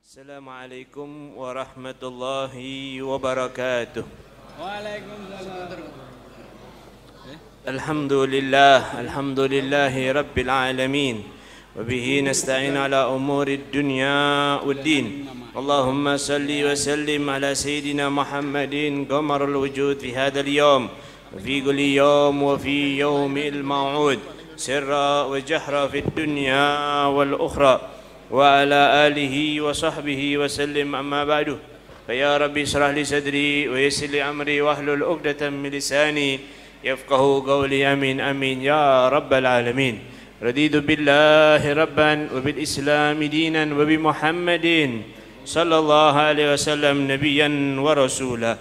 Assalamualaikum warahmatullahi wabarakatuh. Waalaikumsalam. Alhamdulillahi rabbil alamin. Wabihi nasta'in ala umuri dunya waddin. Allahumma salli wa sallim ala sayyidina Muhammadin qamarul wujud fi hadzal yawm wa fi kulli yawm wa fi yawmil maw'ud sirra wa jahra fid dunya wal ukhra wa ala alihi wa sahbihi wa sallim amma ba'du. Fa ya rabbi israh li sadri wa yassir li amri wahlul 'uqdatam min lisani yafqahu qawli. Amin amin ya rabbal alamin. Raditu billahi rabban wa bil islami dinan wa bi Muhammadin sallallahu alaihi wasallam nabiyyan wa rasula.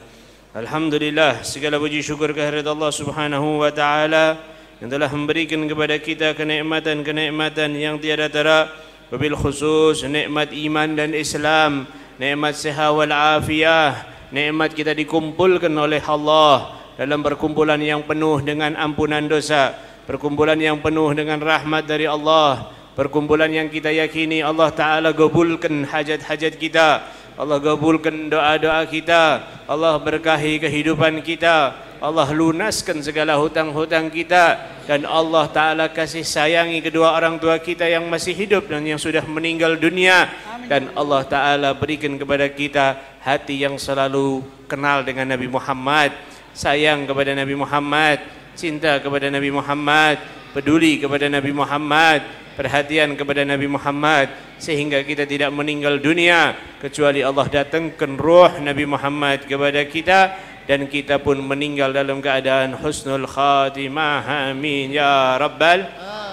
Alhamdulillah, segala puji syukur kehadirat Allah Subhanahu wa taala yang telah memberikan kepada kita kenikmatan-kenikmatan yang tiada tara. Wabil khusus nikmat iman dan Islam, nikmat sehat wal afiyah, nikmat kita dikumpulkan oleh Allah dalam perkumpulan yang penuh dengan ampunan dosa, perkumpulan yang penuh dengan rahmat dari Allah, perkumpulan yang kita yakini Allah Ta'ala gabulkan hajat-hajat kita, Allah gabulkan doa-doa kita, Allah berkahi kehidupan kita, Allah lunaskan segala hutang-hutang kita, dan Allah Ta'ala kasih sayangi kedua orang tua kita yang masih hidup dan yang sudah meninggal dunia. Dan Allah Ta'ala berikan kepada kita hati yang selalu kenal dengan Nabi Muhammad, sayang kepada Nabi Muhammad, cinta kepada Nabi Muhammad, peduli kepada Nabi Muhammad, perhatian kepada Nabi Muhammad, sehingga kita tidak meninggal dunia kecuali Allah datangkan ruh Nabi Muhammad kepada kita, dan kita pun meninggal dalam keadaan husnul khatimah. Amin ya rabbal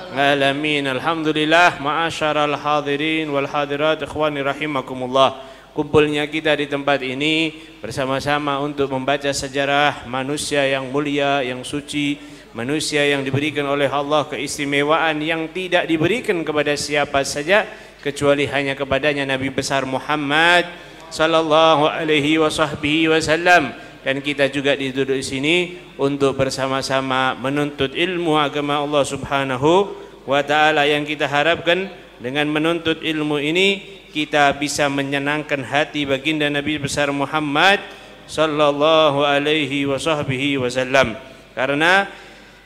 alamin. Alhamdulillah, ma'asyaral hadirin wal hadirat, ikhwani rahimakumullah. Kumpulnya kita di tempat ini bersama-sama untuk membaca sejarah manusia yang mulia, yang suci, manusia yang diberikan oleh Allah keistimewaan yang tidak diberikan kepada siapa saja kecuali hanya kepadanya Nabi besar Muhammad sallallahu alaihi wasallam. Dan kita juga duduk di sini untuk bersama-sama menuntut ilmu agama Allah Subhanahu wa taala, yang kita harapkan dengan menuntut ilmu ini kita bisa menyenangkan hati baginda Nabi besar Muhammad sallallahu alaihi wasallam. Karena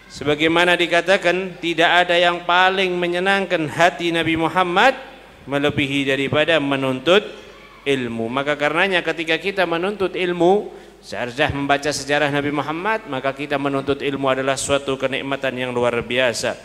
sebagaimana dikatakan, tidak ada yang paling menyenangkan hati Nabi Muhammad melebihi daripada menuntut ilmu. Maka karenanya ketika kita menuntut ilmu, seharusnya membaca sejarah Nabi Muhammad, maka kita menuntut ilmu adalah suatu kenikmatan yang luar biasa.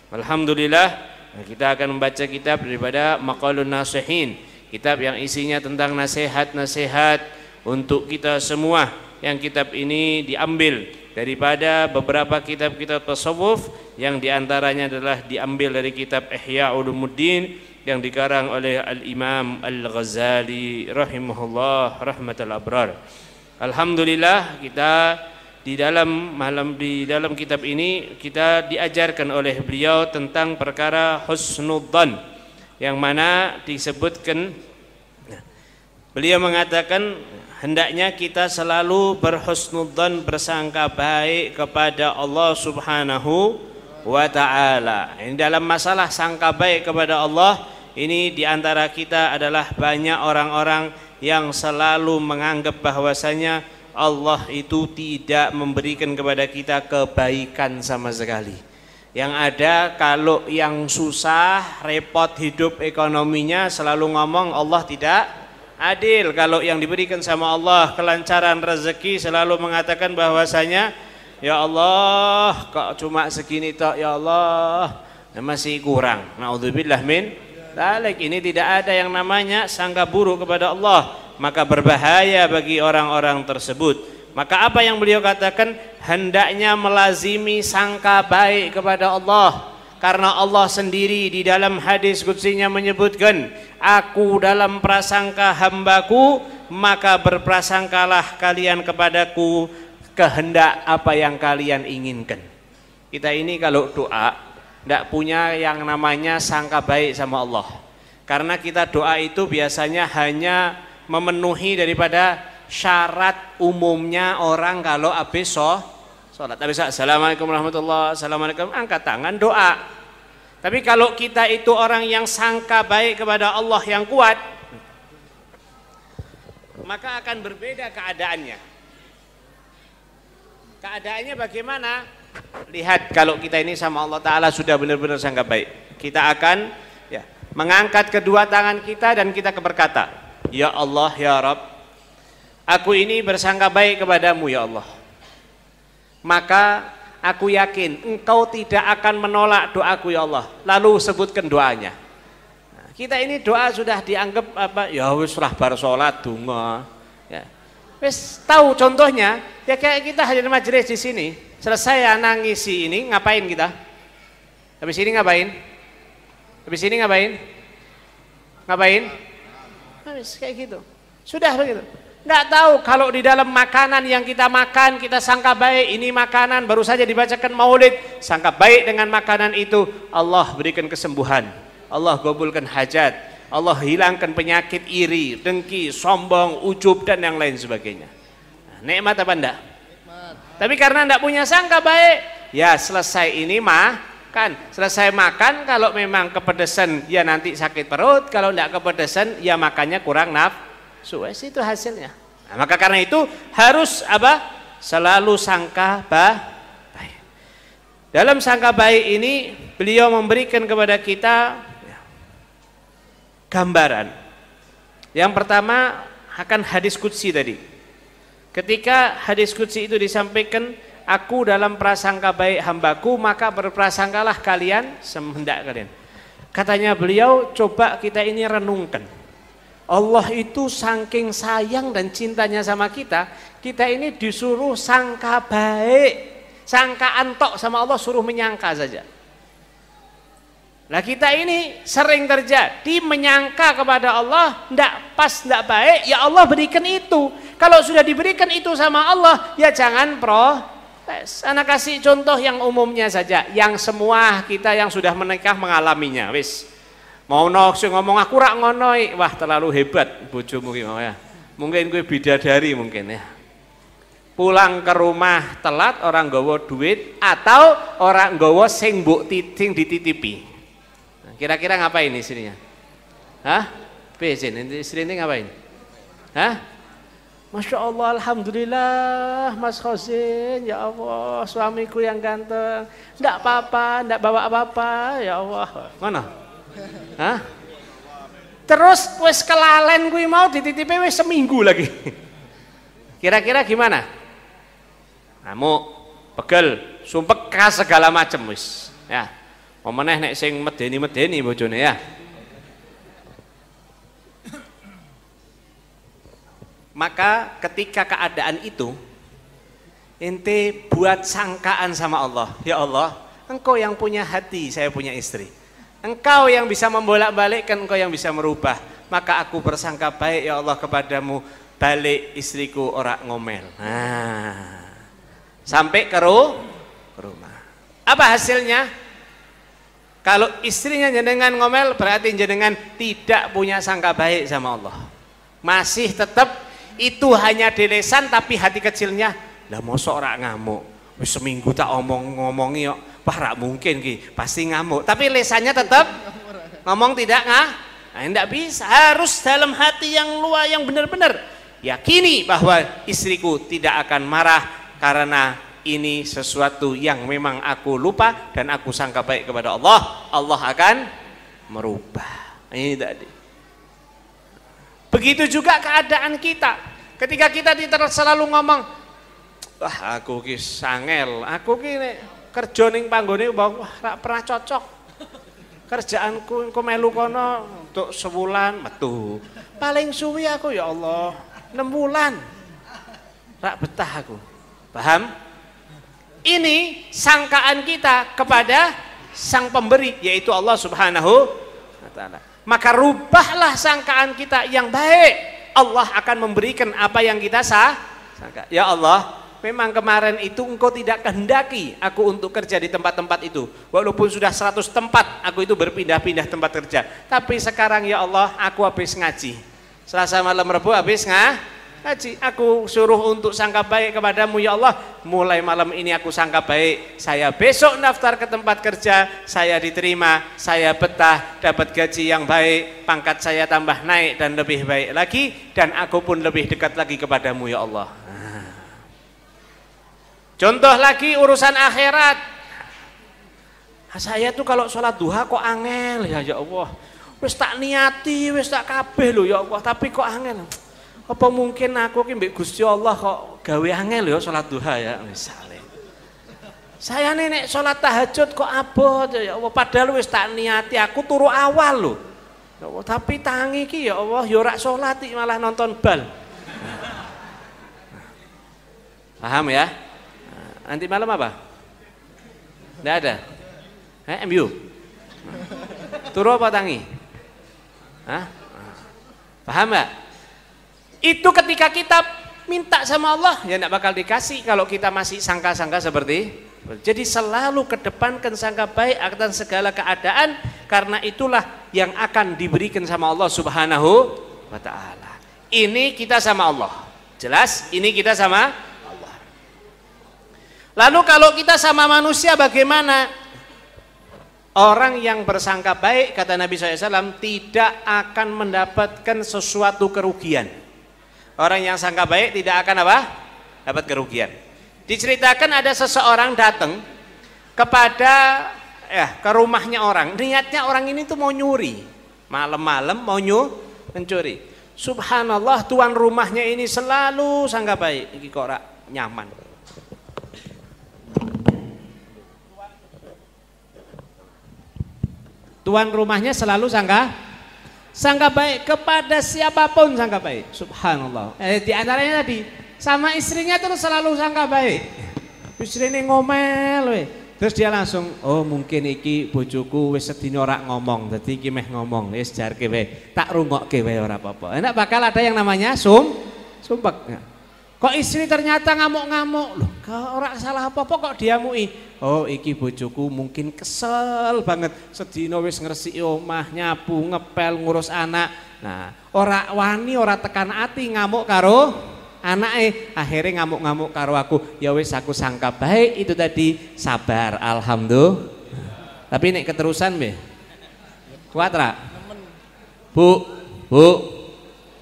Alhamdulillah, kita akan membaca kitab daripada Maqalun Nasihin, kitab yang isinya tentang nasihat-nasihat untuk kita semua. Yang kitab ini diambil daripada beberapa kitab-kitab tasawuf, yang diantaranya adalah diambil dari kitab Ihya Ulumuddin yang dikarang oleh Al-Imam Al-Ghazali rahimahullah rahmatal abrar. Alhamdulillah, kita di dalam kitab ini kita diajarkan oleh beliau tentang perkara husnudzan, yang mana disebutkan, beliau mengatakan hendaknya kita selalu berhusnudzan, bersangka baik kepada Allah Subhanahu wa taala. Ini dalam masalah sangka baik kepada Allah ini, diantara kita adalah banyak orang-orang yang selalu menganggap bahwasanya Allah itu tidak memberikan kepada kita kebaikan sama sekali. Yang ada, kalau yang susah, repot hidup ekonominya, selalu ngomong Allah tidak adil. Kalau yang diberikan sama Allah kelancaran rezeki, selalu mengatakan bahwasanya ya Allah, kok cuma segini tok ya Allah, masih kurang. Naudzubillah min dzalik. Ini tidak ada yang namanya sangka buruk kepada Allah, maka berbahaya bagi orang-orang tersebut. Maka apa yang beliau katakan, hendaknya melazimi sangka baik kepada Allah, karena Allah sendiri di dalam hadis qudsinya menyebutkan, aku dalam prasangka hambaku, maka berprasangkalah kalian kepadaku kehendak apa yang kalian inginkan. Kita ini kalau doa tidak punya yang namanya sangka baik sama Allah, karena kita doa itu biasanya hanya memenuhi daripada syarat umumnya orang kalau habis sholat. Habis assalamualaikum warahmatullahi wabarakatuh, assalamualaikum, angkat tangan doa. Tapi kalau kita itu orang yang sangka baik kepada Allah yang kuat, maka akan berbeda keadaannya. Keadaannya bagaimana? Lihat, kalau kita ini sama Allah Ta'ala sudah benar-benar sangka baik, kita akan mengangkat kedua tangan kita dan kita berkata, ya Allah, ya Rabb, aku ini bersangka baik kepadamu ya Allah, maka aku yakin engkau tidak akan menolak doaku ya Allah. Lalu sebutkan doanya. Nah, kita ini doa sudah dianggap apa? Ya wis lah bar salat donga. Ya. Wis tahu contohnya, ya kayak kita hadir majelis di sini, selesai anak ngisi ini ngapain kita? Habis ini ngapain? Habis ini ngapain? Ngapain? Habis kayak gitu. Sudah begitu. Nggak tahu kalau di dalam makanan yang kita makan, kita sangka baik, ini makanan baru saja dibacakan maulid, sangka baik dengan makanan itu, Allah berikan kesembuhan, Allah gabulkan hajat, Allah hilangkan penyakit iri, dengki, sombong, ujub dan yang lain sebagainya. Nah, nikmat apa enggak? Nikmat. Tapi karena enggak punya sangka baik, ya selesai ini makan, selesai makan, kalau memang kepedesan ya nanti sakit perut, kalau enggak kepedesan ya makannya kurang nafsu, itu hasilnya. Nah, maka karena itu harus apa? Selalu sangka baik. Dalam sangka baik ini beliau memberikan kepada kita gambaran. Yang pertama akan hadis qudsi tadi. Ketika hadis qudsi itu disampaikan, aku dalam prasangka baik hambaku, maka berprasangkalah kalian sehendak kalian. Katanya beliau, coba kita ini renungkan. Allah itu saking sayang dan cintanya sama kita, kita ini disuruh sangka baik, sangka antok sama Allah, suruh menyangka saja. Nah kita ini sering terjadi menyangka kepada Allah ndak pas, ndak baik, ya Allah berikan itu. Kalau sudah diberikan itu sama Allah, ya jangan protes. Anak kasih contoh yang umumnya saja, yang semua kita yang sudah menikah mengalaminya. Wis mau ngomong aku rak ngonoi, wah terlalu hebat bojomu ki ya. Mungkin gue bidadari mungkin ya. Pulang ke rumah telat, orang nggawa duit atau orang nggawa sing mbok titing dititipi. Kira-kira ngapain istrinya? Hah? Bezin, istri ini ngapain? Hah? Masya Allah, Alhamdulillah Mas Khosin, ya Allah suamiku yang ganteng, enggak apa-apa, enggak bawa apa-apa, ya Allah. Mana? Hah? Terus wis kelalen gue mau dititipi wis seminggu lagi. Kira-kira gimana? Ngamuk, pegel, sumpek segala macam wis. Ya. Meneh nek sing medeni-medeni bojone ya. Maka ketika keadaan itu ente buat sangkaan sama Allah. Ya Allah, engkau yang punya hati, saya punya istri. Engkau yang bisa membolak-balikkan, engkau yang bisa merubah. Maka aku bersangka baik ya Allah kepadamu, balik istriku ora ngomel. Nah, sampai ke rumah. Apa hasilnya? Kalau istrinya jenengan ngomel, berarti jenengan tidak punya sangka baik sama Allah. Masih tetap itu hanya di lisan, tapi hati kecilnya, lah mosok ora ngamuk. Wis seminggu tak ngomongi kok, wah rak mungkin ki, pasti ngamuk. Tapi lisannya tetap ngomong tidak enggak bisa. Harus dalam hati yang luar, yang benar-benar yakini bahwa istriku tidak akan marah karena ini sesuatu yang memang aku lupa dan aku sangka baik kepada Allah, Allah akan merubah. Ini tadi. Begitu juga keadaan kita. Ketika kita selalu ngomong, wah aku ki sangel, aku ki kerja ning panggone wah ora pernah cocok. Kerjaanku engko melu kono untuk sebulan metu. Paling suwi aku ya Allah 6 bulan. Rak betah aku. Paham? Ini sangkaan kita kepada sang pemberi, yaitu Allah Subhanahu wa Ta'ala. Maka rubahlah sangkaan kita yang baik, Allah akan memberikan apa yang kita sangka. Ya Allah, memang kemarin itu engkau tidak kehendaki aku untuk kerja di tempat-tempat itu, walaupun sudah 100 tempat aku itu berpindah-pindah tempat kerja. Tapi sekarang ya Allah, aku habis ngaji, Selasa malam Rabu habis Haji, aku suruh untuk sangka baik kepadamu ya Allah. Mulai malam ini aku sangka baik. Saya besok daftar ke tempat kerja, saya diterima, saya betah, dapat gaji yang baik, pangkat saya tambah naik dan lebih baik lagi, dan aku pun lebih dekat lagi kepadamu ya Allah. Contoh lagi urusan akhirat. Saya tuh kalau sholat duha kok angel ya Allah. Wis tak niati, wis tak kabeh lho ya Allah, tapi kok angel. Apa mungkin aku ki mbek Gusti Allah kok gawe angel ya salat duha ya misale. Saya nek salat tahajud kok abot ya Allah, padahal wis tak niati aku turu awal lho. Ya Allah, tapi tangi ki ya Allah ya ora salat malah nonton bal. Paham ya? Nanti malam apa? Enggak ada. MU. Turu apa tangi? Hah? Paham enggak? Itu ketika kita minta sama Allah ya tidak bakal dikasih kalau kita masih sangka-sangka seperti. Jadi selalu kedepankan sangka baik akan segala keadaan, karena itulah yang akan diberikan sama Allah Subhanahu wa ta'ala. Ini kita sama Allah, jelas ini kita sama Allah. Lalu kalau kita sama manusia bagaimana? Orang yang bersangka baik, kata Nabi SAW, tidak akan mendapatkan sesuatu kerugian. Orang yang sangka baik tidak akan apa? Dapat kerugian. Diceritakan ada seseorang datang kepada ke rumahnya orang. Niatnya orang ini tuh mau nyuri. Malam-malam mau mencuri. Subhanallah, tuan rumahnya ini selalu sangka baik. Iki kok ora nyaman. Tuan rumahnya selalu sangka baik kepada siapapun, sangka baik. Subhanallah. Di antaranya tadi sama istrinya terus selalu sangka baik. Istrinya ngomel we. Terus dia langsung, oh mungkin iki bojoku wis sedina ora ngomong, dadi iki meh ngomong, wis jarke wae. Tak rungokke wae ora apa-apa. Enak bakal ada yang namanya sumpek. Kok istri ternyata ngamuk-ngamuk. Loh, ora salah apa-apa kok diamui. Oh, iki bojoku mungkin kesel banget. Sedina wis ngresiki omah, nyapu, ngepel, ngurus anak. Nah, ora wani, ora tekan ati ngamuk karo anake. Akhirnya ngamuk-ngamuk karo aku. Ya wis aku sangka baik itu tadi, sabar, alhamdulillah. Tapi nek keterusan be. Kuat ra? Bu.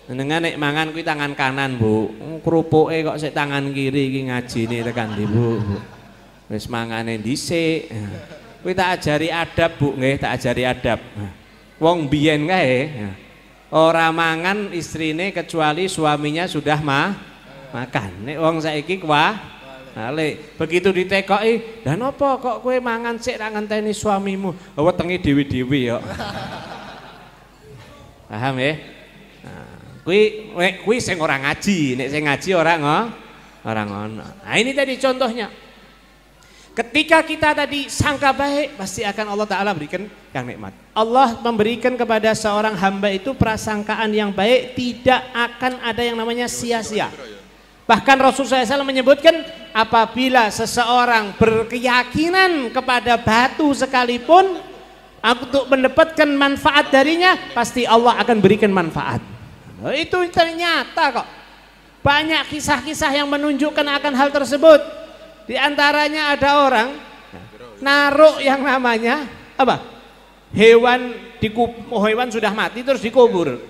Dengan nek mangan kuwi tangan kanan, Bu. Krupuke kok sik tangan kiri iki ngajine tekan ndi, Bu. Wis mangane dhisik. Kuwi tak ajari adab, Bu, nggih, tak ajari adab. Wong biyen kae ora mangan istrine kecuali suaminya sudah makan. Nek wong saiki balik. Begitu ditekoki, "Lah napa kok kowe mangan sik ra ngenteni suamimu?" Wetenge dhewe-dhewe ya. Paham ya? Kuwi sing ora ngaji, nek sing ngaji ora ngono. Nah, ini tadi contohnya. Ketika kita tadi sangka baik, pasti akan Allah Ta'ala berikan yang nikmat. Allah memberikan kepada seorang hamba itu prasangkaan yang baik, tidak akan ada yang namanya sia-sia. Bahkan Rasulullah SAW menyebutkan, apabila seseorang berkeyakinan kepada batu sekalipun untuk mendapatkan manfaat darinya, pasti Allah akan berikan manfaat. Itu ternyata kok banyak kisah-kisah yang menunjukkan akan hal tersebut. Di antaranya ada orang naruh yang namanya apa? Hewan sudah mati terus dikubur.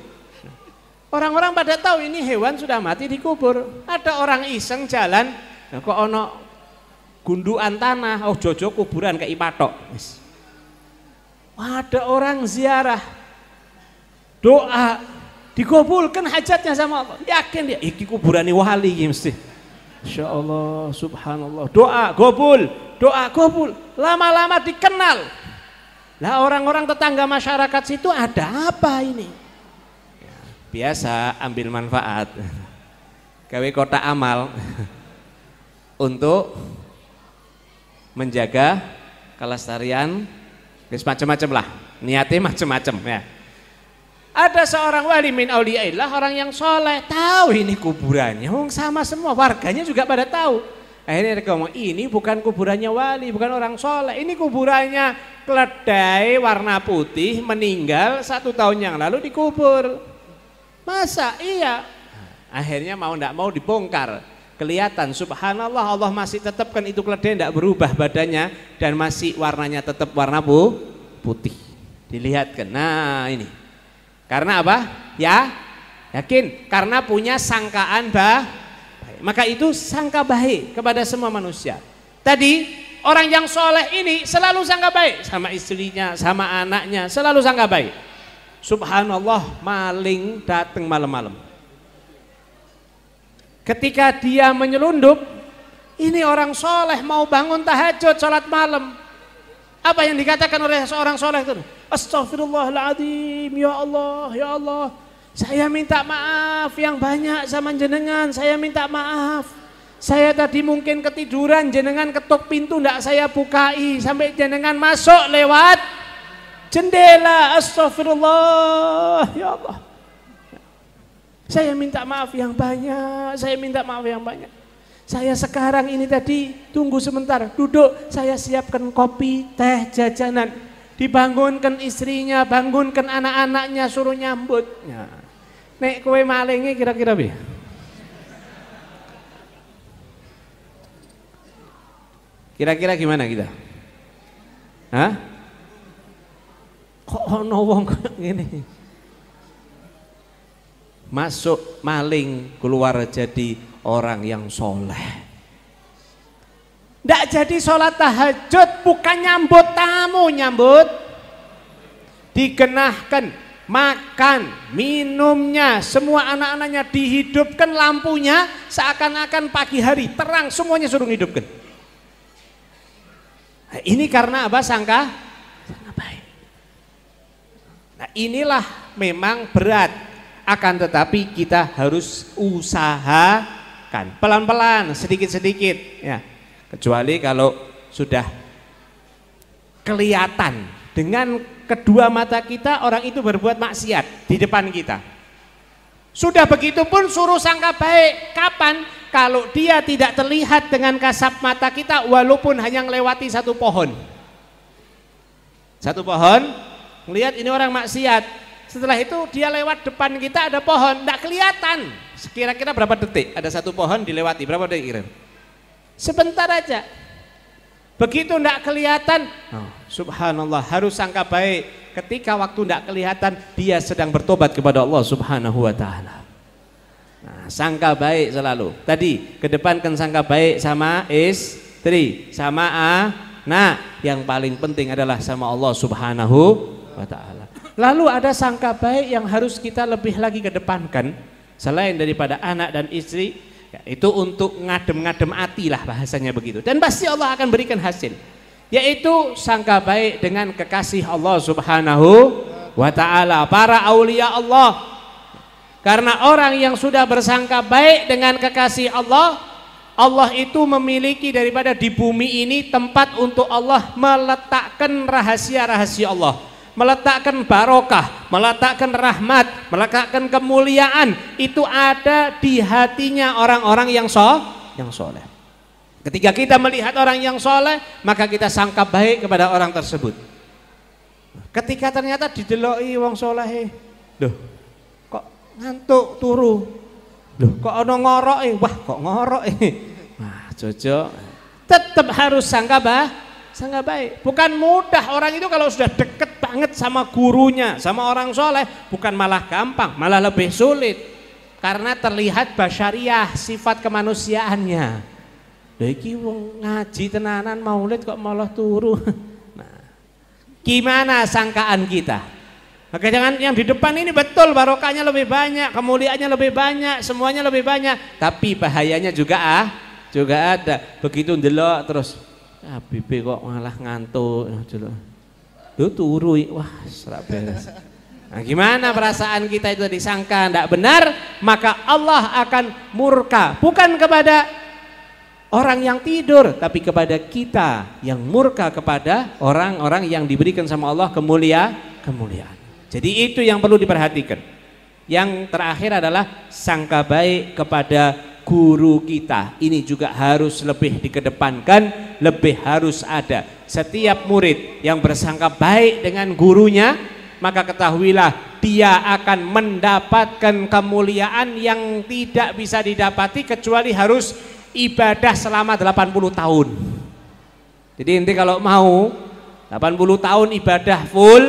Orang-orang pada tahu ini hewan sudah mati dikubur. Ada orang iseng jalan, kok ono gundukan tanah, oh jojo kuburan kayak patok. Ada orang ziarah, doa, dikabulkan hajatnya sama Allah. Yakin dia, iki kuburane wali iki mesti. Insyaallah, subhanallah. Doa kabul. Lama-lama dikenal. Lah orang-orang tetangga masyarakat situ, ada apa ini? Ya, biasa ambil manfaat. Gawe kotak amal untuk menjaga kelestarian, macam-macam lah. Niatnya macam-macam ya. Ada seorang wali min auliyaillah, orang yang soleh, tahu ini kuburannya, sama semua warganya juga pada tahu. Akhirnya mereka ngomong, ini bukan kuburannya wali, bukan orang soleh, ini kuburannya keledai warna putih meninggal 1 tahun yang lalu dikubur. Masa? Iya. akhirnya mau tidak mau dibongkar. Kelihatan subhanallah Allah masih tetapkan itu keledai tidak berubah badannya dan masih warnanya tetap warna putih. Dilihatkan. Nah ini. Karena apa? Ya, yakin karena punya sangkaan baik. Maka itu sangka baik kepada semua manusia. Tadi orang yang soleh ini selalu sangka baik sama istrinya, sama anaknya, selalu sangka baik. Subhanallah maling datang malam-malam. Ketika dia menyelundup, ini orang soleh mau bangun tahajud, sholat malam. Apa yang dikatakan oleh seorang soleh itu? Astaghfirullahaladzim, ya Allah, saya minta maaf yang banyak sama jenengan, saya minta maaf. Saya tadi mungkin ketiduran, jenengan ketuk pintu, ndak saya bukai, sampai jenengan masuk lewat jendela. Astaghfirullah, ya Allah. Saya minta maaf yang banyak, saya minta maaf yang banyak. Saya sekarang ini tadi tunggu sebentar, duduk, saya siapkan kopi, teh, jajanan. Dibangunkan istrinya, bangunkan anak-anaknya, suruh nyambut. Nek kowe malingnya kira-kira bi? Kira-kira gimana kita? Hah? Kok ono wong ngene? Masuk maling, keluar jadi orang yang soleh. Tidak jadi sholat tahajud, bukan nyambut tamu, nyambut digenahkan, makan, minumnya, semua anak-anaknya dihidupkan, lampunya seakan-akan pagi hari terang, semuanya suruh hidupkan. Nah, ini karena apa? Sangka baik. Nah inilah memang berat. Akan tetapi kita harus usahakan pelan-pelan, sedikit-sedikit ya. Kecuali kalau sudah kelihatan dengan kedua mata kita orang itu berbuat maksiat di depan kita. Sudah begitu pun suruh sangka baik. Kapan? Kalau dia tidak terlihat dengan kasat mata kita walaupun hanya melewati satu pohon. Satu pohon, melihat ini orang maksiat. Setelah itu dia lewat depan kita ada pohon, tidak kelihatan. Kira-kira berapa detik? Ada satu pohon dilewati, berapa detik kira? Sebentar aja. Begitu tidak kelihatan, subhanallah harus sangka baik. Ketika waktu tidak kelihatan, dia sedang bertobat kepada Allah Subhanahu Wa Taala. Nah, sangka baik selalu. Tadi kedepankan sangka baik sama istri, sama anak. Yang paling penting adalah sama Allah Subhanahu Wa Taala. Lalu ada sangka baik yang harus kita lebih lagi kedepankan selain daripada anak dan istri, yaitu untuk ngadem-ngadem hati lah bahasanya begitu. Dan pasti Allah akan berikan hasil, yaitu sangka baik dengan kekasih Allah Subhanahu Wa Taala, para aulia Allah. Karena orang yang sudah bersangka baik dengan kekasih Allah, Allah itu memiliki daripada di bumi ini tempat untuk Allah meletakkan rahasia-rahasia Allah, meletakkan barokah, meletakkan rahmat, meletakkan kemuliaan. Itu ada di hatinya orang-orang yang soleh. Ketika kita melihat orang yang soleh, maka kita sangka baik kepada orang tersebut. Ketika ternyata dideloi wong soleh, loh kok ngantuk turu, loh kok ono ngorok, wah kok ngorok, wah cocok. Tetap harus sangka baik. Bukan mudah orang itu kalau sudah deket banget sama gurunya, sama orang soleh, bukan malah gampang, malah lebih sulit. Karena terlihat basyariah, sifat kemanusiaannya. Lha iki wong ngaji tenanan maulid kok malah turu. Nah, gimana sangkaan kita? Maka jangan yang di depan ini betul barokahnya lebih banyak, kemuliaannya lebih banyak, semuanya lebih banyak, tapi bahayanya juga ada. Begitu ndelok terus Habibie kok malah ngantuk, lu turu, wah serak beres. Nah, gimana perasaan kita itu disangka tidak benar, maka Allah akan murka, bukan kepada orang yang tidur, tapi kepada kita yang murka kepada orang-orang yang diberikan sama Allah kemuliaan. Jadi itu yang perlu diperhatikan. Yang terakhir adalah sangka baik kepada guru kita. Ini juga harus lebih dikedepankan, lebih harus ada. Setiap murid yang bersangka baik dengan gurunya, maka ketahuilah dia akan mendapatkan kemuliaan yang tidak bisa didapati kecuali harus ibadah selama 80 tahun. Jadi inti kalau mau 80 tahun ibadah full,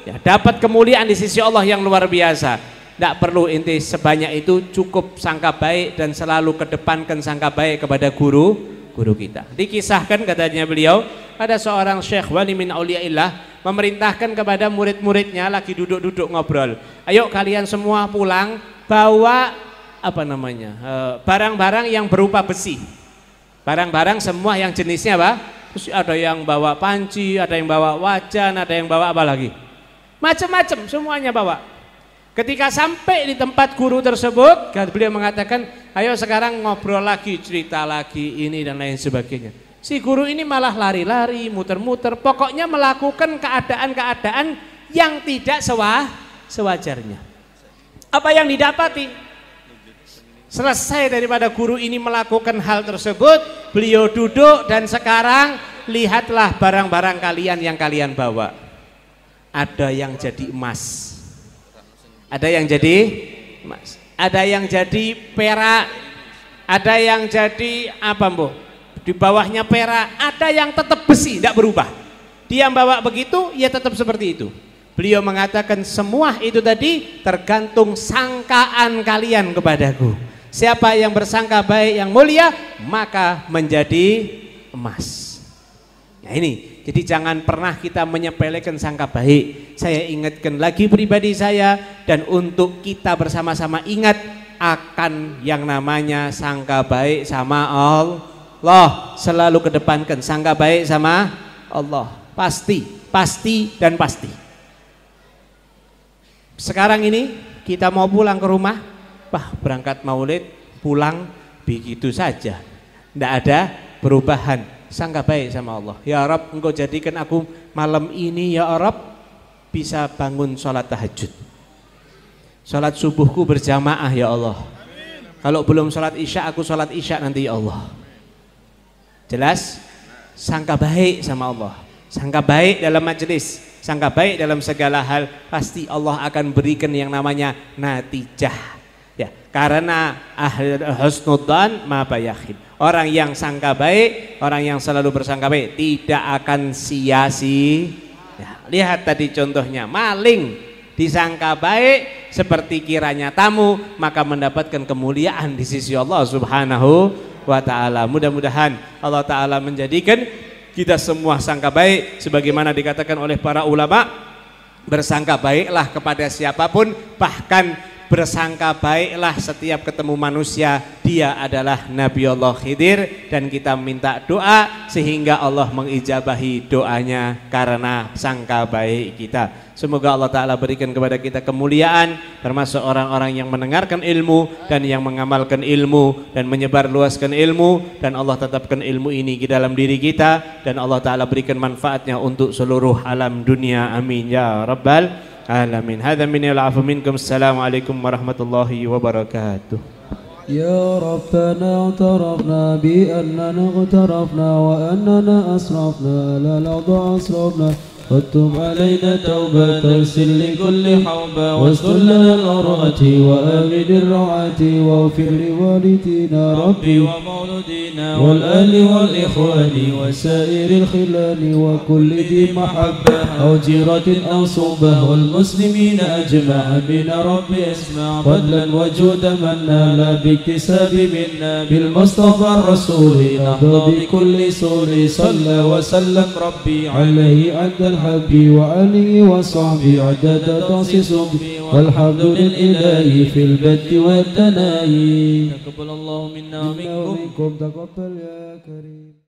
ya dapat kemuliaan di sisi Allah yang luar biasa. Tidak perlu inti sebanyak itu, cukup sangka baik dan selalu kedepankan sangka baik kepada guru kita. Dikisahkan katanya beliau, ada seorang syekh wali min auliyaillah memerintahkan kepada murid-muridnya lagi duduk-duduk ngobrol, ayo kalian semua pulang bawa barang-barang yang berupa besi, barang-barang semua yang jenisnya apa? Terus ada yang bawa panci, ada yang bawa wajan, ada yang bawa apa lagi, macam-macam semuanya bawa. Ketika sampai di tempat guru tersebut, beliau mengatakan, ayo sekarang ngobrol lagi, cerita lagi, ini dan lain sebagainya. Si guru ini malah lari-lari, muter-muter, pokoknya melakukan keadaan-keadaan yang tidak sewajarnya. Apa yang didapati? Selesai daripada guru ini melakukan hal tersebut, beliau duduk dan sekarang lihatlah barang-barang kalian yang kalian bawa. Ada yang jadi emas, ada yang jadi emas, ada yang jadi perak, ada yang jadi apa mbok? Di bawahnya perak, ada yang tetap besi, tidak berubah. Dia bawa begitu, ya tetap seperti itu. Beliau mengatakan semua itu tadi tergantung sangkaan kalian kepadaku. Siapa yang bersangka baik yang mulia, maka menjadi emas. Nah ini, jadi jangan pernah kita menyepelekan sangka baik. Saya ingatkan lagi pribadi saya, dan untuk kita bersama-sama ingat akan yang namanya sangka baik sama Allah. Selalu kedepankan sangka baik sama Allah. Pasti dan pasti. Sekarang ini kita mau pulang ke rumah, berangkat maulid, pulang begitu saja, tidak ada perubahan. Sangka baik sama Allah, ya Rabb, engkau jadikan aku malam ini ya Rabb bisa bangun sholat tahajud, sholat subuhku berjamaah ya Allah. Kalau belum sholat isya, aku sholat isya nanti ya Allah. Jelas? Sangka baik sama Allah, sangka baik dalam majelis, sangka baik dalam segala hal, pasti Allah akan berikan yang namanya natijah. Ya, karena husnudzan ma bayakhid. Orang yang sangka baik, orang yang selalu bersangka baik tidak akan sia-sia. Ya, lihat tadi contohnya, maling disangka baik seperti kiranya tamu, maka mendapatkan kemuliaan di sisi Allah Subhanahu wa ta'ala. Mudah-mudahan Allah ta'ala menjadikan kita semua sangka baik sebagaimana dikatakan oleh para ulama, bersangka baiklah kepada siapapun, bahkan bersangka baiklah setiap ketemu manusia dia adalah Nabi Allah Khidir, dan kita minta doa sehingga Allah mengijabahi doanya karena sangka baik kita. Semoga Allah Ta'ala berikan kepada kita kemuliaan, termasuk orang-orang yang mendengarkan ilmu dan yang mengamalkan ilmu dan menyebar luaskan ilmu, dan Allah tetapkan ilmu ini di dalam diri kita, dan Allah Ta'ala berikan manfaatnya untuk seluruh alam dunia. Amin ya Rabbal Alamin. Hadza minni wal afu minkum. Assalamualaikum warahmatullahi wabarakatuh. Ya Rabbana i'tarafna bi annana ightarafna wa annana asrafna la la'dha asrafna وتب علينا توبة تغسل لكل حوبة واستر لنا العورات وآمن الروعات واغفر لوالدينا ربي ومولودينا والأهل والإخوان وسائر الخلان وكل ذي محبة أو جيرة أو صحبة والمسلمين أجمع من ربي اسمع فضلا وجودا منا لا باكتساب منا بالمصطفى الرسول نهضى بكل سور صلى وسلم ربي عليه عند الحب وعلي وصحبي عدد تنصيص والحمد لله في البد والثناء. تقبل الله منا ومنكم. تقبل يا كريم.